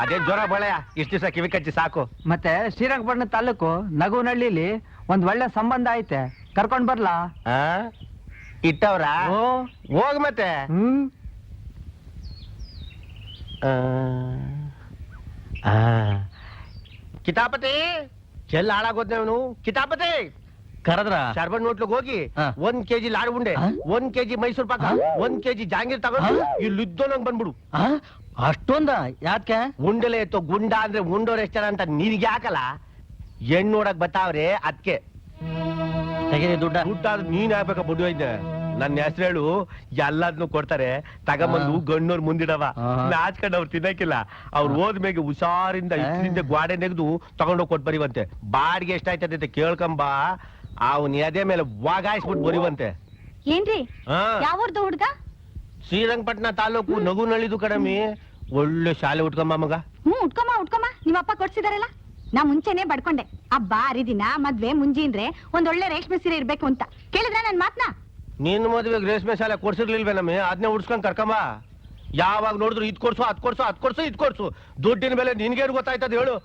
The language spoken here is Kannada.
ಅದೇನ್ ಜ್ವರ ಬಳೆಯ ಇಷ್ಟ ದಿವಸ ಕಿವಿ ಕಚ್ಚಿ ಸಾಕು. ಮತ್ತೆ ಶ್ರೀರಂಗಪಟ್ಟಣ ತಾಲೂಕು ನಗುನಹಳ್ಳಿಲಿ ಒಂದ್ ಒಳ್ಳೆ ಸಂಬಂಧ ಐತೆ, ಕರ್ಕೊಂಡ್ ಬರ್ಲಾ? ಇಟ್ಟವ್ರ ಹೋಗ್ ಮತ್ತೆ. ಕಿತಾಪತಿ ಚೆಲ್ಲ ಹಾಳಾಗೋದ್ನವನು. ಕಿತಾಪತಿ ಕರದ್ರ ಶರ್ಬನ್ ನೋಟ್ಲಿಗೆ ಹೋಗಿ 1 kg ಲಾಡು ಉಂಡೆ, 1 kg ಮೈಸೂರು ಪಾಕ, 1 kg ಜಾಂಗೀರ್ ತಗೊಂಡು ಇಲ್ಲಿದ್ದೋ ನಂಗೆ ಬಂದ್ಬಿಡು. ಅಷ್ಟೊಂದ ಯಾಕೆ? ಉಂಡಲೆ ಎತ್ತೋ ಗುಂಡ ಅಂದ್ರೆ ಉಂಡೋರ್ ಎಷ್ಟ್ ಜನ ಅಂತ ನಿನ್ಗೆ ಯಾಕಲ್ಲ? ಹೆಣ್ಣು ನೋಡಕ್ ಬತ್ತಾವ್ರೆ ಅದಕ್ಕೆ. ತೆಗೀರಿ ದುಡ್ಡ. ದುಡ್ಡಾದ್ರೆ ನೀನ್ ಆಗ್ಬೇಕ ಬುಡ್ಡು ಇದ್ದೆ. ನನ್ನ ಹೆಸರು ಹೇಳು, ಎಲ್ಲದನ್ನು ಕೊಡ್ತಾರೆ, ತಗೊಂಬಂದು ಗಣ್ಣೋರ್ ಮುಂದಿಡವ. ನಾಚ್ಕೊಂಡು ಅವ್ರು ತಿನ್ನಕ್ಕಿಲ್ಲ. ಅವ್ರು ಹೋದ್ಮೇಲೆ ಹುಷಾರಿಂದ ಇದ್ರಿಂದ ಗ್ವಾಡೆ ನೆಗೆದು ತಗೊಂಡೋಗಿ ಕೊಟ್ಟು ಬರಿವಂತೆ. ಬಾಡಿಗೆ ಎಷ್ಟಾಯ್ತದೆ ಕೇಳ್ಕೊಂಬ. ಅವ್ನ ಎದೆ ಮೇಲೆ ವಾಗಾಯಿಸ್ಬಿಟ್ಟು ಬರಿವಂತೆ. ಏನ್ರಿ ಯಾವ್ದು ಹುಡ್ಗ? ಶ್ರೀರಂಗಪಟ್ಟಣ ತಾಲೂಕು ನಗುನಳ್ಳಿದು ಕಡಮಿ. ಒಳ್ಳೆ ಶಾಲೆ ಉಟ್ಕೊಂಬ ಮಗ. ಉಟ್ಕೊಮ್ಮ ನಿಮ್ಮಪ್ಪ ಕೊಡ್ಸಿದಾರಲ್ಲ. ನಾ ಮುಂಚೆನೆ ಬಡ್ಕೊಂಡೆ, ಹಬ್ಬ ಹರಿದಿನ ಮದ್ವೆ ಮುಂಜಿಂದ್ರೆ ಒಂದೊಳ್ಳೆ ರೇಷ್ಮೆ ಸೀರೆ ಇರ್ಬೇಕು ಅಂತ. ಕೇಳಿದ್ರ ನನ್ ಮಾತ್ನಾ? ನಿನ್ ಮದ್ವೆಗೆ ರೇಷ್ಮೆ ಶಾಲೆ ಕೊಡ್ಸಿರ್ಲಿಲ್ವೇ ನಮ್ಮಿ? ಅದನ್ನೇ ಉಡ್ಸ್ಕೊಂಡ್ ಕರ್ಕೊಂಬ. ಯಾವಾಗ ನೋಡಿದ್ರು ಇದ್ ಕೊಡ್ಸು ಅದ್ ಕೊಡ್ಸು ಅದ್ ಕೊಡ್ಸು ಇದ್ ಕೊಡ್ಸು. ದುಡ್ಡಿನ ಮೇಲೆ ನಿನ್ಗೇನು ಗೊತ್ತಾಯ್ತದ ಹೇಳು?